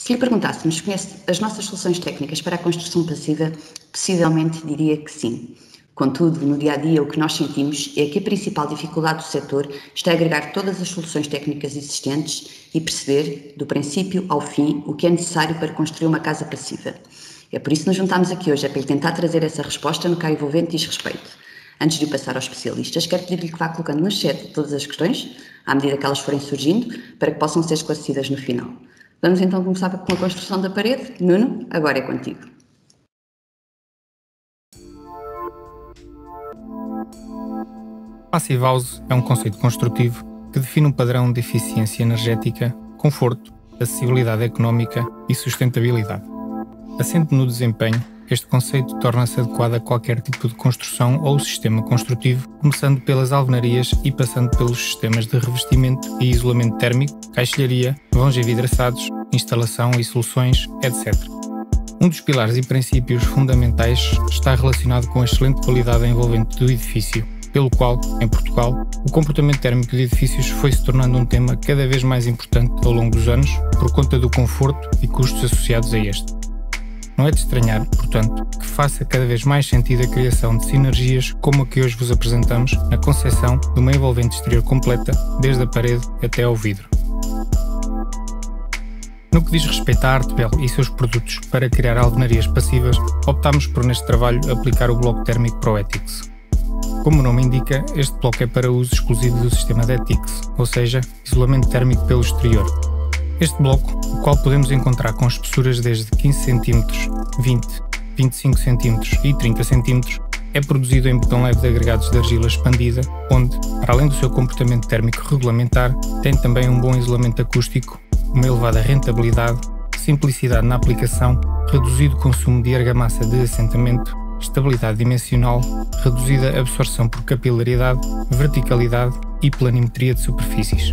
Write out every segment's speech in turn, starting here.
Se lhe perguntássemos se conhece as nossas soluções técnicas para a construção passiva, possivelmente diria que sim. Contudo, no dia-a-dia, o que nós sentimos é que a principal dificuldade do setor está a agregar todas as soluções técnicas existentes e perceber, do princípio ao fim, o que é necessário para construir uma casa passiva. É por isso que nos juntámos aqui hoje, é para lhe tentar trazer essa resposta no que a envolvente diz respeito. Antes de o passar aos especialistas, quero pedir-lhe que vá colocando no chat todas as questões, à medida que elas forem surgindo, para que possam ser esclarecidas no final. Vamos então começar com a construção da parede. Nuno, agora é contigo. Passive House é um conceito construtivo que define um padrão de eficiência energética, conforto, acessibilidade económica e sustentabilidade. Assente no desempenho, este conceito torna-se adequado a qualquer tipo de construção ou sistema construtivo, começando pelas alvenarias e passando pelos sistemas de revestimento e isolamento térmico, caixilharia, vãos envidraçados, instalação e soluções, etc. Um dos pilares e princípios fundamentais está relacionado com a excelente qualidade envolvente do edifício, pelo qual, em Portugal, o comportamento térmico de edifícios foi se tornando um tema cada vez mais importante ao longo dos anos por conta do conforto e custos associados a este. Não é de estranhar, portanto, que faça cada vez mais sentido a criação de sinergias como a que hoje vos apresentamos na concepção de uma envolvente exterior completa, desde a parede até ao vidro. No que diz respeito à Artbel e seus produtos para criar alvenarias passivas, optámos por neste trabalho aplicar o bloco térmico ProEthics. Como o nome indica, este bloco é para uso exclusivo do sistema de ETICS, ou seja, isolamento térmico pelo exterior. Este bloco, o qual podemos encontrar com espessuras desde 15 cm, 20, 25 cm e 30 cm, é produzido em betão leve de agregados de argila expandida, onde, para além do seu comportamento térmico regulamentar, tem também um bom isolamento acústico, uma elevada rentabilidade, simplicidade na aplicação, reduzido consumo de argamassa de assentamento, estabilidade dimensional, reduzida absorção por capilaridade, verticalidade e planimetria de superfícies.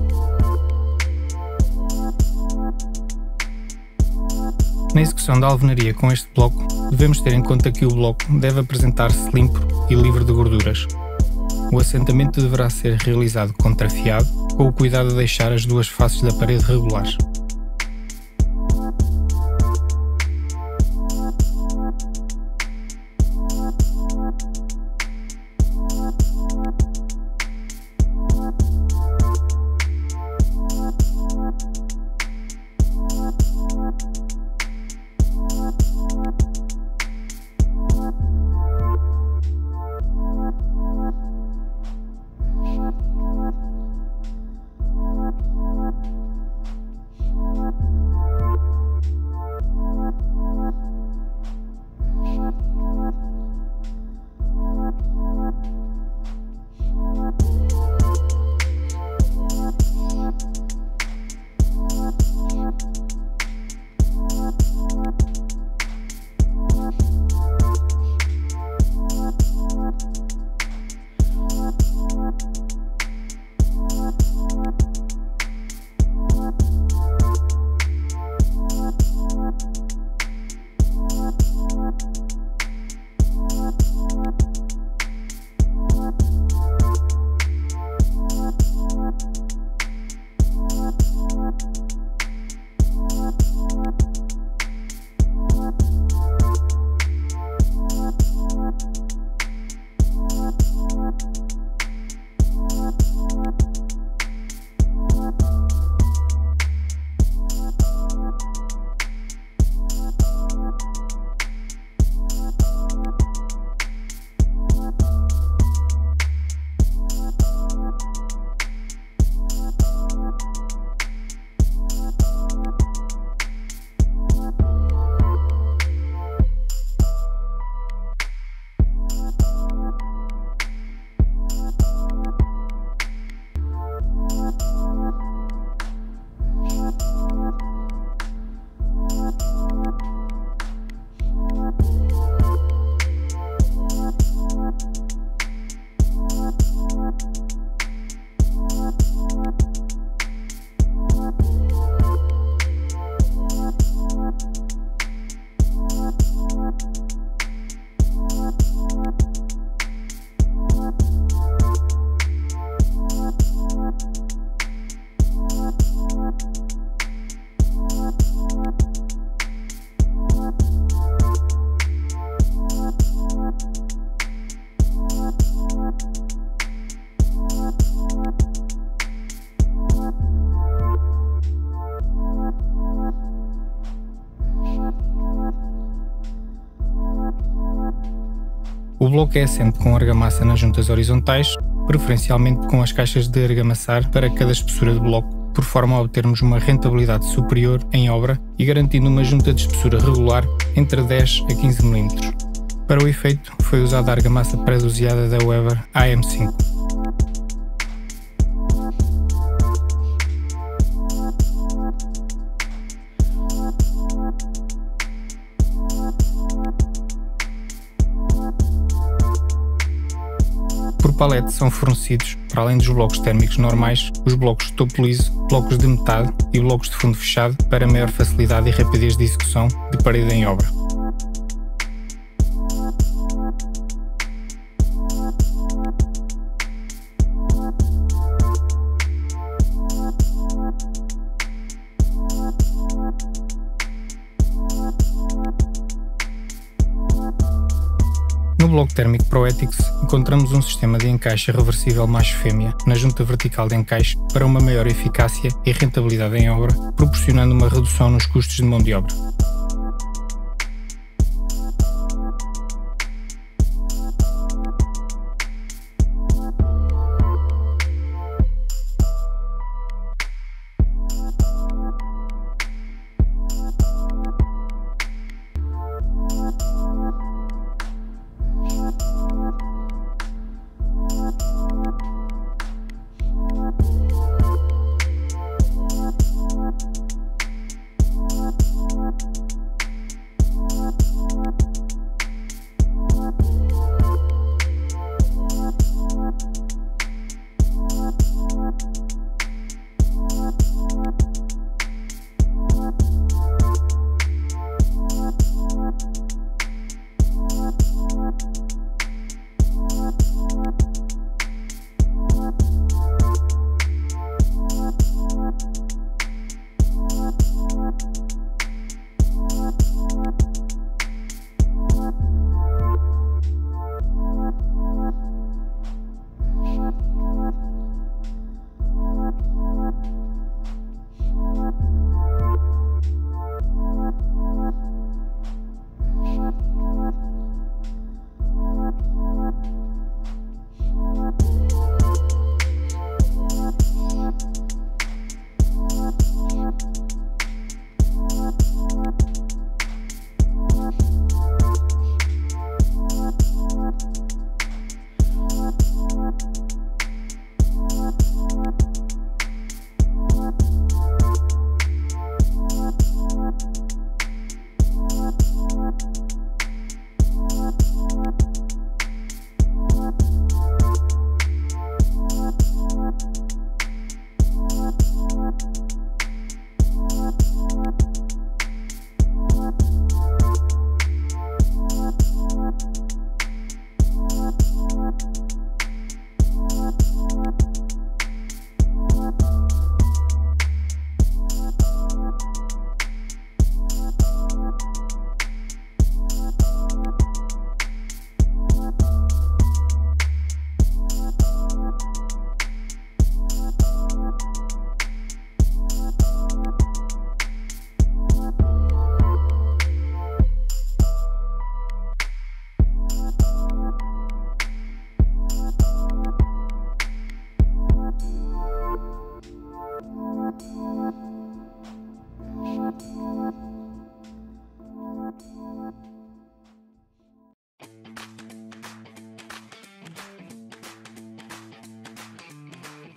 Na execução da alvenaria com este bloco, devemos ter em conta que o bloco deve apresentar-se limpo e livre de gorduras. O assentamento deverá ser realizado contrafiado, com o cuidado de deixar as duas faces da parede regulares. bloco é assente com argamassa nas juntas horizontais, preferencialmente com as caixas de argamassar para cada espessura de bloco, por forma a obtermos uma rentabilidade superior em obra e garantindo uma junta de espessura regular entre 10 a 15 mm. Para o efeito, foi usada a argamassa pré-doseada da Weber AM5. Por palete são fornecidos, para além dos blocos térmicos normais, os blocos de topo liso, blocos de metade e blocos de fundo fechado para maior facilidade e rapidez de execução de parede em obra. No bloco térmico Proetix encontramos um sistema de encaixe reversível macho-fêmea na junta vertical de encaixe para uma maior eficácia e rentabilidade em obra, proporcionando uma redução nos custos de mão de obra.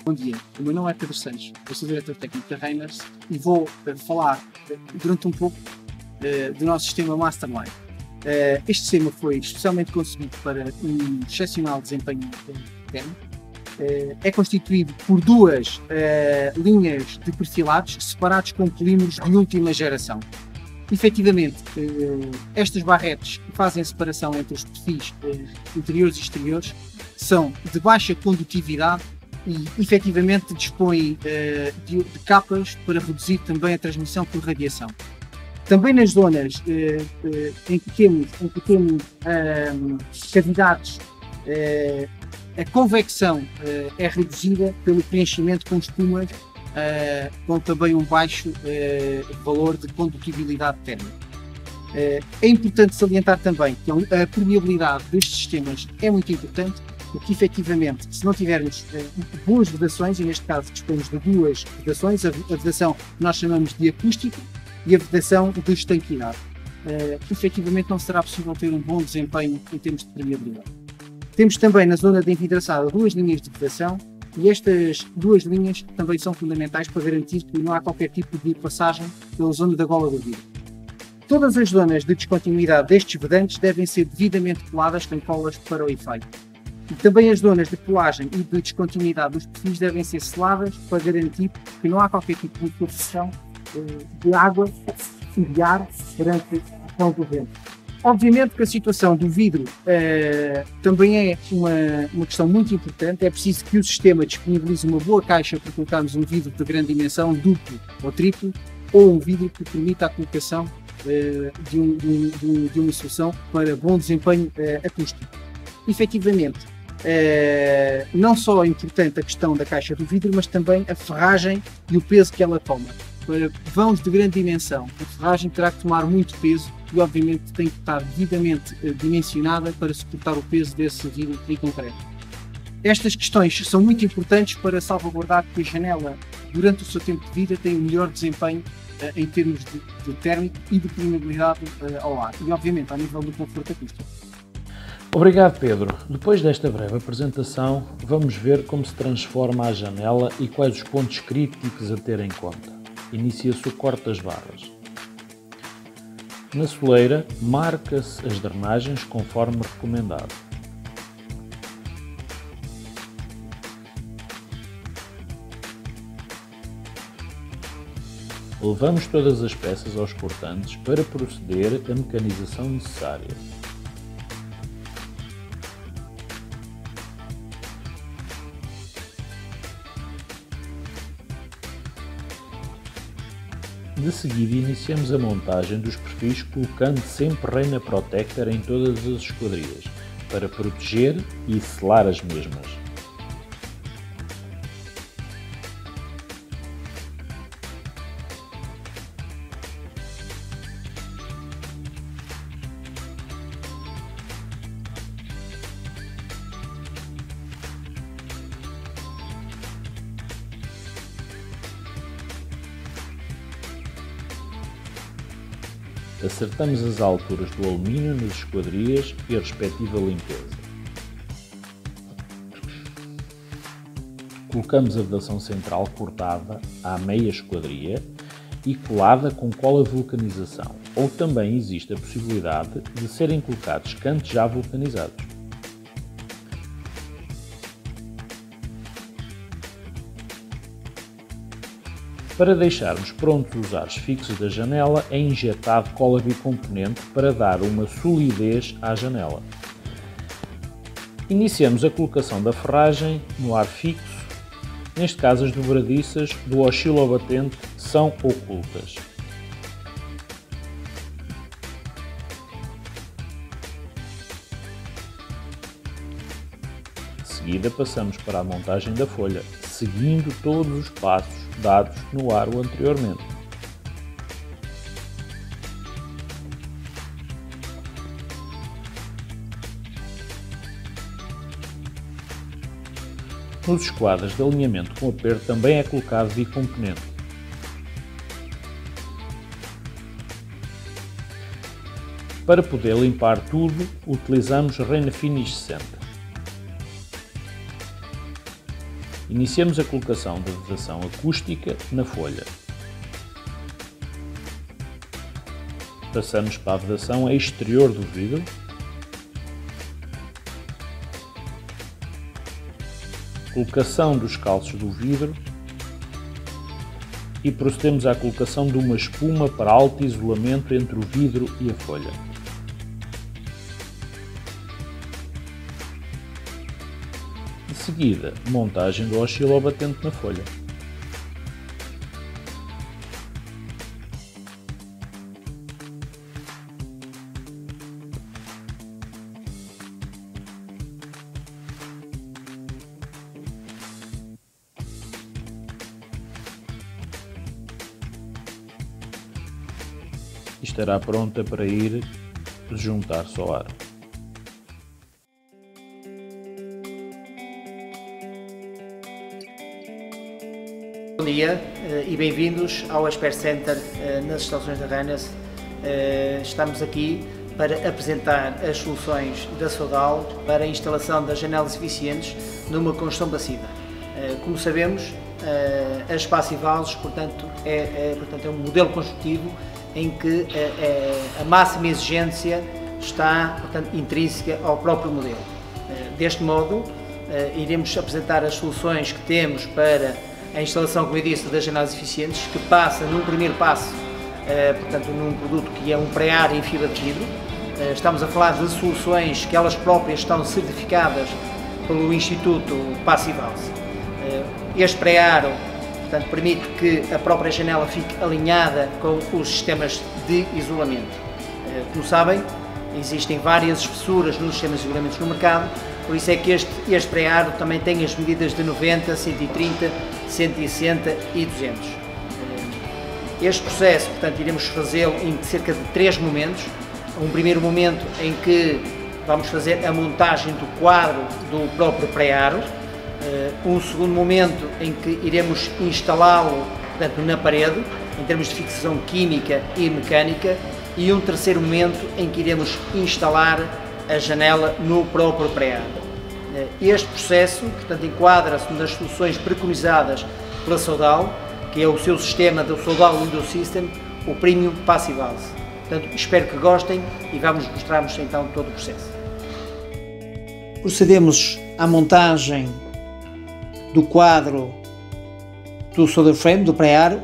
Bom dia, o meu nome é Pedro Santos, eu sou diretor técnico da Reiners e vou falar durante um pouco do nosso sistema Masterline. Este sistema foi especialmente concebido para um excepcional desempenho térmico. É constituído por duas linhas de perfilados separados com polímeros de última geração. Efetivamente, estas barretes que fazem a separação entre os perfis interiores e exteriores são de baixa condutividade e efetivamente dispõem de capas para reduzir também a transmissão por radiação. Também nas zonas em que temos cavidades, a convecção é reduzida pelo preenchimento com espumas com também um baixo valor de condutibilidade térmica. É importante salientar também que a permeabilidade destes sistemas é muito importante, porque efetivamente, se não tivermos boas vedações, e neste caso dispomos de duas vedações, a vedação que nós chamamos de acústica e a vedação de estanquidade, efetivamente não será possível ter um bom desempenho em termos de permeabilidade. Temos também na zona de envidraçada 2 linhas de vedação, e estas 2 linhas também são fundamentais para garantir que não há qualquer tipo de passagem pela zona da gola do vidro. Todas as zonas de descontinuidade destes vedantes devem ser devidamente coladas com colas para o efeito. E também as zonas de colagem e de descontinuidade dos perfis devem ser seladas para garantir que não há qualquer tipo de infiltração de água e de ar durante a ação do vento. Obviamente que a situação do vidro também é uma questão muito importante. É preciso que o sistema disponibilize uma boa caixa para colocarmos um vidro de grande dimensão, duplo ou triplo, ou um vidro que permita a colocação de uma solução para bom desempenho acústico. Efetivamente, não só é importante a questão da caixa do vidro, mas também a ferragem e o peso que ela toma. Para vãos de grande dimensão, a ferragem terá que tomar muito peso e obviamente tem que estar devidamente dimensionada para suportar o peso desse vidro em concreto. Estas questões são muito importantes para salvaguardar que a janela, durante o seu tempo de vida, tenha o melhor desempenho em termos de térmico e de permeabilidade ao ar e obviamente ao nível do conforto acústico. Obrigado, Pedro. Depois desta breve apresentação, vamos ver como se transforma a janela e quais os pontos críticos a ter em conta. Inicia-se o corte das barras. Na soleira, marca-se as drenagens conforme recomendado. Levamos todas as peças aos cortantes para proceder à mecanização necessária. De seguida, iniciamos a montagem dos perfis colocando sempre Reina Protector em todas as esquadrias, para proteger e selar as mesmas. Acertamos as alturas do alumínio nas esquadrias e a respectiva limpeza. Colocamos a vedação central cortada à meia esquadria e colada com cola de vulcanização, ou também existe a possibilidade de serem colocados cantos já vulcanizados. Para deixarmos prontos os ares fixos da janela, é injetado cola bicomponente para dar uma solidez à janela. Iniciamos a colocação da ferragem no ar fixo, neste caso as dobradiças do oscilobatente são ocultas. De seguida passamos para a montagem da folha, seguindo todos os passos dados no aro anteriormente. Nos esquadros de alinhamento com aperto também é colocado bicomponente. Para poder limpar tudo, utilizamos Reina Finish 60. Iniciamos a colocação da vedação acústica na folha. Passamos para a vedação exterior do vidro. Colocação dos calços do vidro. E procedemos à colocação de uma espuma para alto isolamento entre o vidro e a folha. De seguida, montagem do oscilobatente na folha. e estará pronta para ir juntar-se ao ar. Bom dia e bem-vindos ao Expert Center nas instalações da Reines. Estamos aqui para apresentar as soluções da Sodal para a instalação das janelas eficientes numa construção passiva. Como sabemos, as Passivals, portanto, é um modelo construtivo em que a máxima exigência está, portanto, intrínseca ao próprio modelo. Deste modo, iremos apresentar as soluções que temos para a instalação, como eu disse, das janelas eficientes, que passa num primeiro passo, portanto, num produto que é um pré-ar em fibra de vidro. Estamos a falar de soluções que elas próprias estão certificadas pelo Instituto Passivals. Este pré-aro, portanto, permite que a própria janela fique alinhada com os sistemas de isolamento. Como sabem, existem várias espessuras nos sistemas de isolamento no mercado, por isso é que este pré-aro também tem as medidas de 90, 130, 160 e 200. Este processo, portanto, iremos fazê-lo em cerca de 3 momentos. Um primeiro momento em que vamos fazer a montagem do quadro do próprio pré-aro. Um segundo momento em que iremos instalá-lo, portanto, na parede, em termos de fixação química e mecânica. E um terceiro momento em que iremos instalar a janela no próprio pré-aro. Este processo, portanto, enquadra-se nas soluções preconizadas pela Sodal, que é o seu sistema do Sodal Window System, o Premium Passivals. Portanto, espero que gostem e vamos mostrar-vos então todo o processo. Procedemos à montagem do quadro do solder frame, do pré-aro,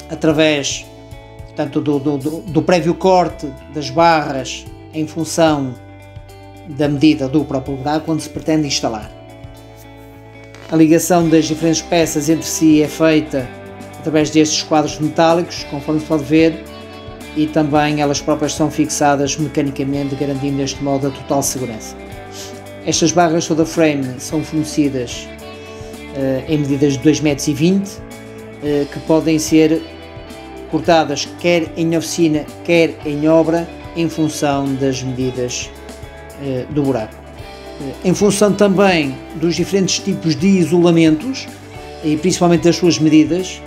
através, portanto, do prévio corte das barras em função da medida do próprio buraco onde se pretende instalar. A ligação das diferentes peças entre si é feita através destes quadros metálicos, conforme se pode ver, e também elas próprias são fixadas mecanicamente, garantindo deste modo a total segurança. Estas barras solder frame são fornecidas em medidas de 2,20 m, que podem ser cortadas quer em oficina, quer em obra, em função das medidas do buraco. Em função também dos diferentes tipos de isolamentos e principalmente das suas medidas,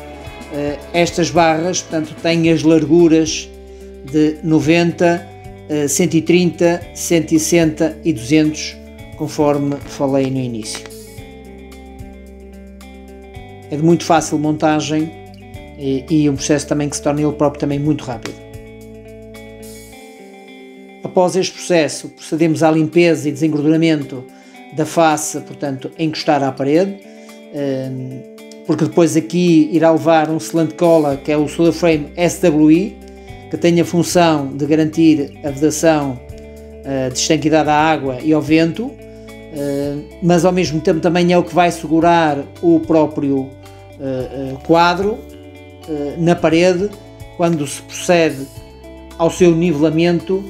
estas barras, portanto, têm as larguras de 90, 130, 160 e 200, conforme falei no início. É de muito fácil montagem e um processo também que se torna ele próprio também muito rápido. Após este processo, procedemos à limpeza e desengorduramento da face, portanto, a encostar à parede, porque depois aqui irá levar um selante de cola, que é o solder frame SWI, que tem a função de garantir a vedação de estanquidade à água e ao vento, mas ao mesmo tempo também é o que vai segurar o próprio quadro na parede quando se procede ao seu nivelamento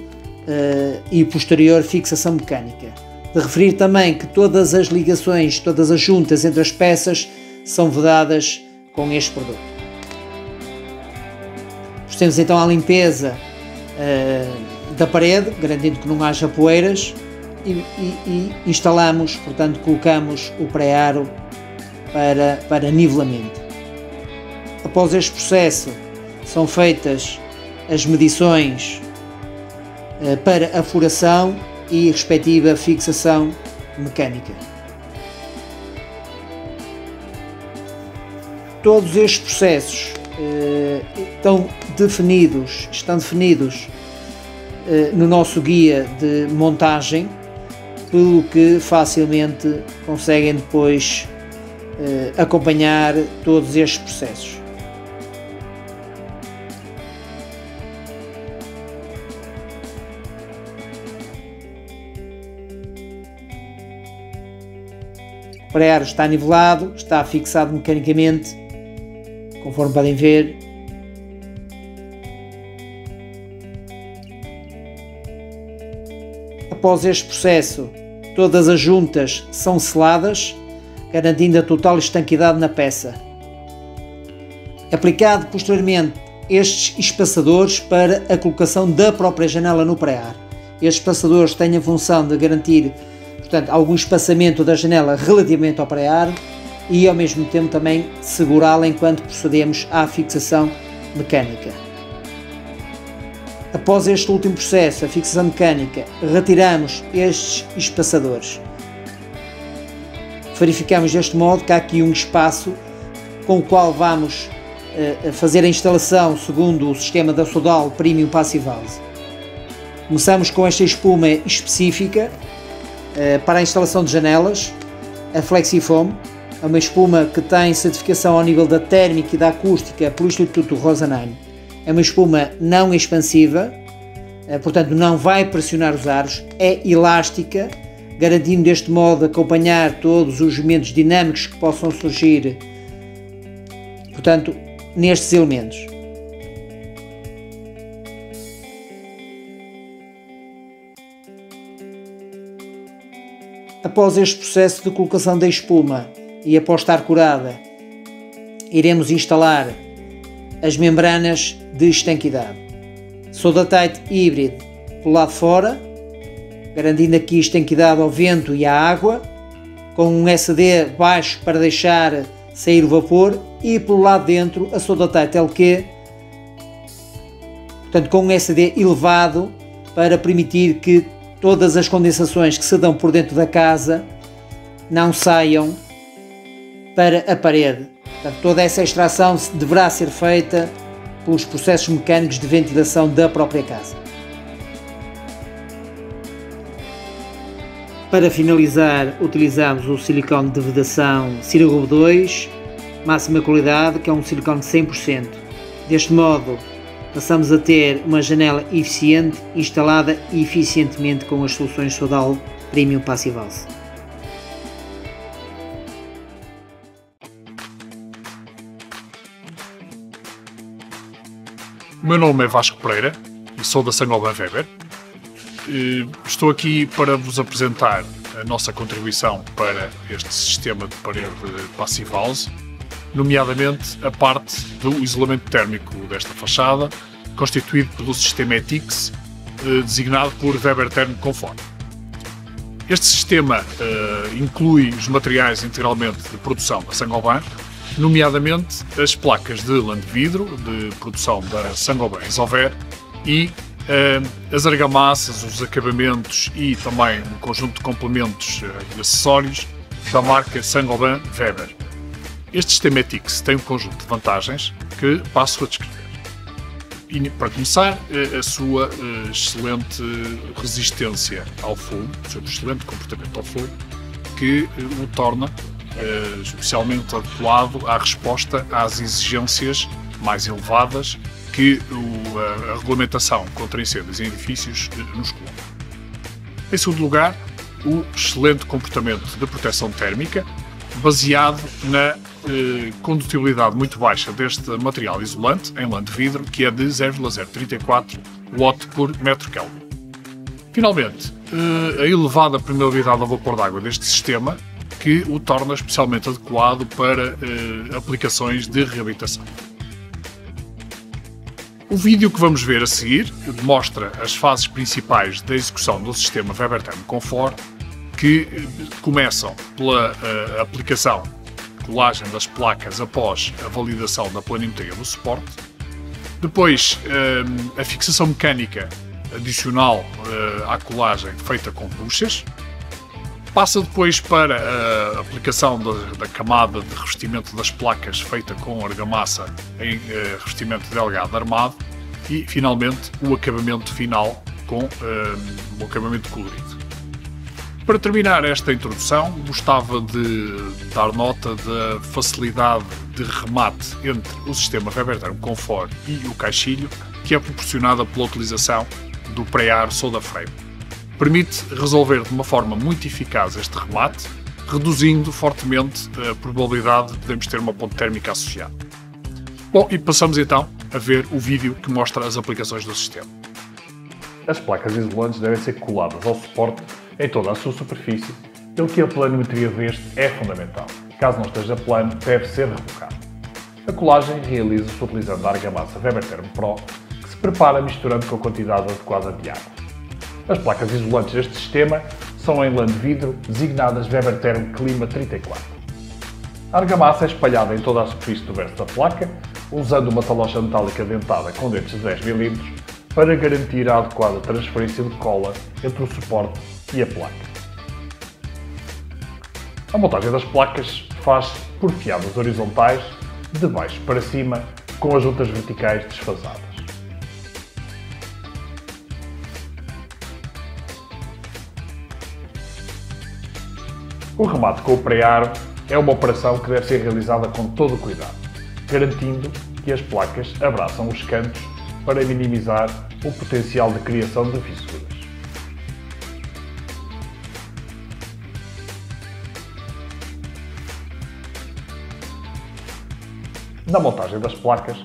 e posterior fixação mecânica. De referir também que todas as ligações, todas as juntas entre as peças são vedadas com este produto. Procedemos então à limpeza da parede, garantindo que não haja poeiras, e instalamos, portanto, colocamos o pré-aro para nivelamento. Após este processo, são feitas as medições para a furação e respectiva fixação mecânica. Todos estes processos estão definidos no nosso guia de montagem, pelo que facilmente conseguem depois acompanhar todos estes processos. O pré-aro está nivelado, está fixado mecanicamente, conforme podem ver. Após este processo, todas as juntas são seladas, garantindo a total estanquidade na peça. Aplicado posteriormente estes espaçadores para a colocação da própria janela no pré-ar. Estes espaçadores têm a função de garantir, portanto, algum espaçamento da janela relativamente ao pré-ar e ao mesmo tempo também segurá-la enquanto procedemos à fixação mecânica. Após este último processo, a fixação mecânica, retiramos estes espaçadores. Verificamos deste modo que há aqui um espaço com o qual vamos fazer a instalação segundo o sistema da Sodal Premium Passive House. Começamos com esta espuma específica para a instalação de janelas, a Flexifoam. É uma espuma que tem certificação ao nível da térmica e da acústica pelo Instituto Rosenheim. É uma espuma não expansiva, portanto não vai pressionar os aros, é elástica, garantindo deste modo acompanhar todos os movimentos dinâmicos que possam surgir, portanto, nestes elementos. Após este processo de colocação da espuma e após estar curada, iremos instalar as membranas de estanquidade. Soda-Tite híbrido pelo lado de fora, garantindo aqui estanquidade ao vento e à água, com um SD baixo para deixar sair o vapor, e pelo lado de dentro a Soda-Tite LQ, portanto com um SD elevado para permitir que todas as condensações que se dão por dentro da casa não saiam para a parede. Portanto, toda essa extração deverá ser feita pelos processos mecânicos de ventilação da própria casa. Para finalizar, utilizamos o silicone de vedação Cirrub 2, máxima qualidade, que é um silicone 100%. Deste modo, passamos a ter uma janela eficiente, instalada eficientemente com as soluções Sodal Premium Passive House. O meu nome é Vasco Pereira e sou da Saint-Gobain Weber. Estou aqui para vos apresentar a nossa contribuição para este sistema de parede Passive House, nomeadamente a parte do isolamento térmico desta fachada, constituído pelo sistema ETICS, designado por Weber Therm Comfort. Este sistema inclui os materiais integralmente de produção da Saint-Gobain, nomeadamente as placas de lã de vidro de produção da Saint-Gobain Isover e as argamassas, os acabamentos e também um conjunto de complementos e acessórios da marca Saint-Gobain Weber. Este sistema ETICS tem um conjunto de vantagens que passo a descrever. E, para começar, a sua excelente resistência ao fogo, o seu excelente comportamento ao fogo, que o torna especialmente adequado à resposta às exigências mais elevadas que a regulamentação contra incêndios em edifícios nos coloca. Em segundo lugar, o excelente comportamento de proteção térmica, baseado na condutibilidade muito baixa deste material isolante em lã de vidro, que é de 0,034 Watt por metro Kelvin. Finalmente, a elevada permeabilidade ao vapor d'água deste sistema, que o torna especialmente adequado para aplicações de reabilitação. O vídeo que vamos ver a seguir mostra as fases principais da execução do sistema Weber Therm Comfort, que começam pela aplicação de colagem das placas após a validação da planimetria do suporte, depois a fixação mecânica adicional à colagem feita com buchas, passa depois para a aplicação da camada de revestimento das placas feita com argamassa em revestimento delgado armado e, finalmente, o acabamento final com o acabamento colorido. Para terminar esta introdução, gostava de dar nota da facilidade de remate entre o sistema Weber Therm Comfort e o caixilho, que é proporcionada pela utilização do pré-ar Soda Frame. Permite resolver de uma forma muito eficaz este remate, reduzindo fortemente a probabilidade de podermos ter uma ponte térmica associada. Bom, e passamos então a ver o vídeo que mostra as aplicações do sistema. As placas isolantes devem ser coladas ao suporte em toda a sua superfície, pelo que a planimetria deste é fundamental. Caso não esteja plano, deve ser rebocado. A colagem realiza-se utilizando a argamassa Weber Therm Pro, que se prepara misturando com a quantidade adequada de água. As placas isolantes deste sistema são em lã de vidro, designadas Weber Therm Clima 34. A argamassa é espalhada em toda a superfície do verso da placa, usando uma talocha metálica dentada com dentes de 10 mm para garantir a adequada transferência de cola entre o suporte e a placa. A montagem das placas faz-se por fiadas horizontais, de baixo para cima, com as juntas verticais desfasadas. O remate com o pré-aro é uma operação que deve ser realizada com todo o cuidado, garantindo que as placas abraçam os cantos para minimizar o potencial de criação de fissuras. Na montagem das placas,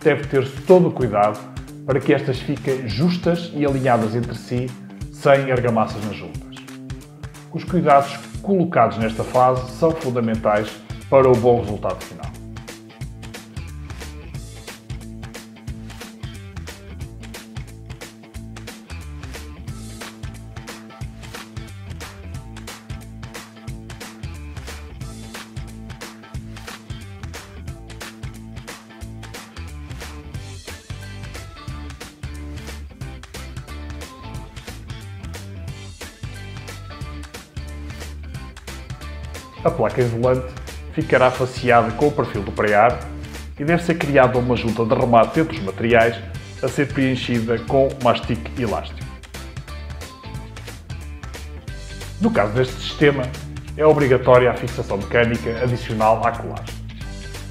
deve ter-se todo o cuidado para que estas fiquem justas e alinhadas entre si, sem argamassas nas juntas. Os cuidados colocados nesta fase são fundamentais para o bom resultado final. A placa isolante ficará faceada com o perfil do pré-aro e deve ser criada uma junta de remate entre os materiais a ser preenchida com mastique elástico. No caso deste sistema, é obrigatória a fixação mecânica adicional à colagem.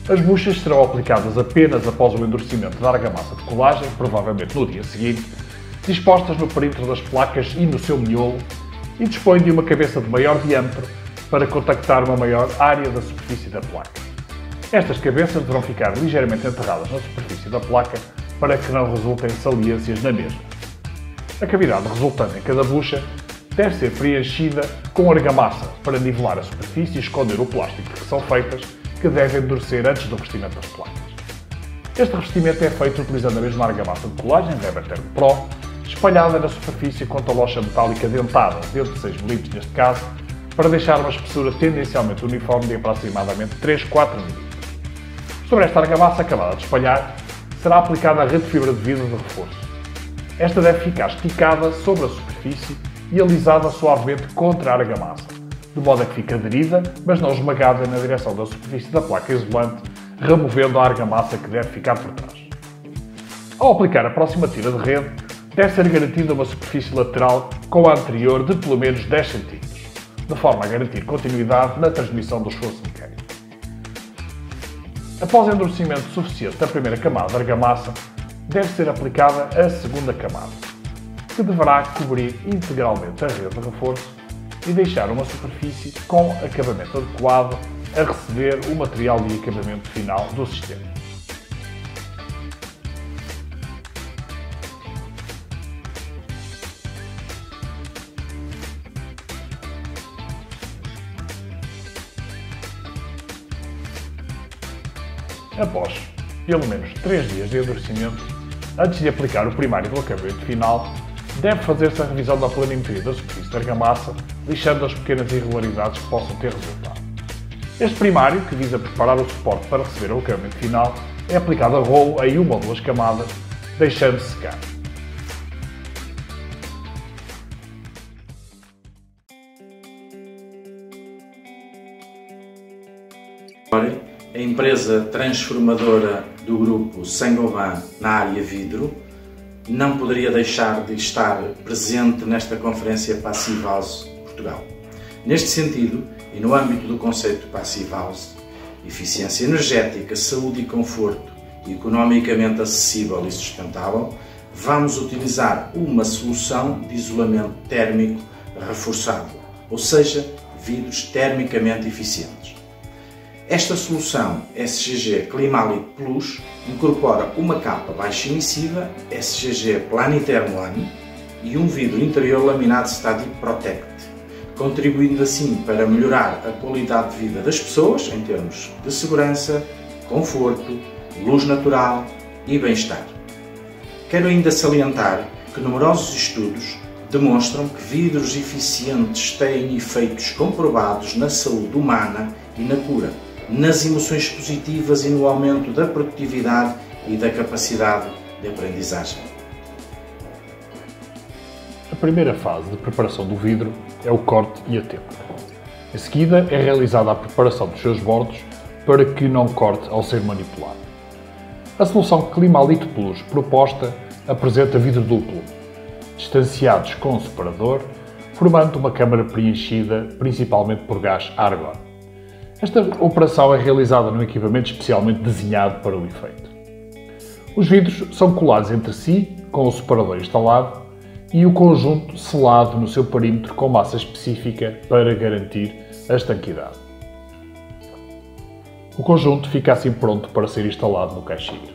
As buchas serão aplicadas apenas após o endurecimento da argamassa de colagem, provavelmente no dia seguinte, dispostas no perímetro das placas e no seu miolo, e dispõem de uma cabeça de maior diâmetro para contactar uma maior área da superfície da placa. Estas cabeças deverão ficar ligeiramente enterradas na superfície da placa para que não resultem saliências na mesma. A cavidade resultante em cada bucha deve ser preenchida com argamassa para nivelar a superfície e esconder o plástico que são feitas, que deve endurecer antes do revestimento das placas. Este revestimento é feito utilizando a mesma argamassa de colagem Weber Therm Pro, espalhada na superfície com talocha metálica dentada, dentro de 6 mm neste caso, para deixar uma espessura tendencialmente uniforme de aproximadamente 3-4 mm. Sobre esta argamassa acabada de espalhar, será aplicada a rede de fibra de vidro de reforço. Esta deve ficar esticada sobre a superfície e alisada suavemente contra a argamassa, de modo a que fique aderida, mas não esmagada na direção da superfície da placa isolante, removendo a argamassa que deve ficar por trás. Ao aplicar a próxima tira de rede, deve ser garantida uma superfície lateral com a anterior de pelo menos 10 cm. De forma a garantir continuidade na transmissão do esforço mecânico. Após endurecimento suficiente da primeira camada de argamassa, deve ser aplicada a segunda camada, que deverá cobrir integralmente a rede de reforço e deixar uma superfície com acabamento adequado a receber o material de acabamento final do sistema. Após pelo menos 3 dias de endurecimento, antes de aplicar o primário do acabamento final, deve fazer-se a revisão da planimetria da superfície da argamassa, lixando as pequenas irregularidades que possam ter resultado. Este primário, que visa preparar o suporte para receber o acabamento final, é aplicado a rolo em 1 ou 2 camadas, deixando secar. A empresa transformadora do grupo Saint-Gobain na área vidro não poderia deixar de estar presente nesta conferência Passive House Portugal. Neste sentido, e no âmbito do conceito Passive House, eficiência energética, saúde e conforto, economicamente acessível e sustentável, vamos utilizar uma solução de isolamento térmico reforçado, ou seja, vidros termicamente eficientes. Esta solução SGG Climalic Plus incorpora uma capa baixa emissiva SGG Planitherm One e um vidro interior laminado Static Protect, contribuindo assim para melhorar a qualidade de vida das pessoas em termos de segurança, conforto, luz natural e bem-estar. Quero ainda salientar que numerosos estudos demonstram que vidros eficientes têm efeitos comprovados na saúde humana e na cura, nas emoções positivas e no aumento da produtividade e da capacidade de aprendizagem. A primeira fase de preparação do vidro é o corte e a tempo. Em seguida é realizada a preparação dos seus bordos para que não corte ao ser manipulado. A solução Climalite Plus proposta apresenta vidro duplo, distanciados com um separador, formando uma câmara preenchida principalmente por gás argon. Esta operação é realizada num equipamento especialmente desenhado para o efeito. Os vidros são colados entre si, com o separador instalado, e o conjunto selado no seu perímetro com massa específica para garantir a estanquidade. O conjunto fica assim pronto para ser instalado no caixilho.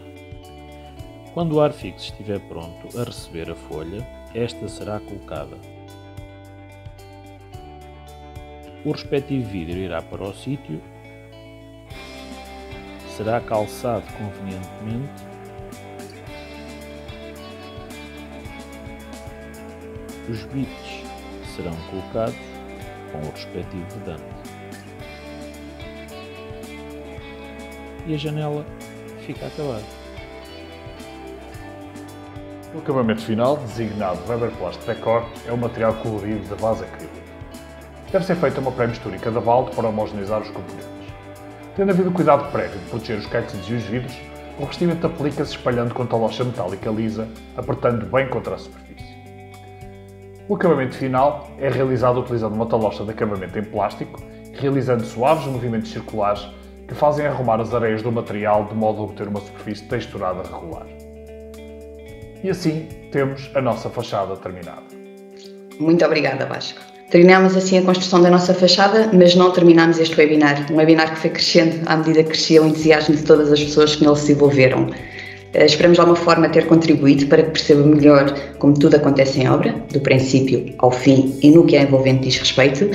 Quando o ar fixo estiver pronto a receber a folha, esta será colocada. O respectivo vidro irá para o sítio, será calçado convenientemente os bits serão colocados com o respectivo vedante e a janela fica acabada. O acabamento final, designado Weberplast Decor, é um material colorido de base acrílica. Deve ser feita uma pré-mistura em cada balde para homogeneizar os componentes. Tendo havido cuidado prévio de proteger os caixilhos e os vidros, o revestimento aplica-se espalhando com talocha metálica lisa, apertando bem contra a superfície. O acabamento final é realizado utilizando uma talocha de acabamento em plástico, realizando suaves movimentos circulares que fazem arrumar as areias do material de modo a obter uma superfície texturada regular. E assim temos a nossa fachada terminada. Muito obrigada, Vasco. Terminámos assim a construção da nossa fachada, mas não terminámos este webinar. Um webinar que foi crescendo à medida que crescia o entusiasmo de todas as pessoas que nele se envolveram. Esperamos de alguma forma ter contribuído para que perceba melhor como tudo acontece em obra, do princípio ao fim e no que a envolvente diz respeito.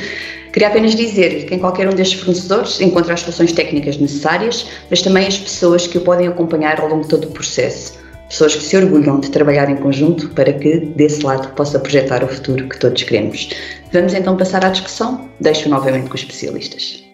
Queria apenas dizer que em qualquer um destes fornecedores encontra as soluções técnicas necessárias, mas também as pessoas que o podem acompanhar ao longo de todo o processo. Pessoas que se orgulham de trabalhar em conjunto para que, desse lado, possa projetar o futuro que todos queremos. Vamos então passar à discussão. Deixo novamente com os especialistas.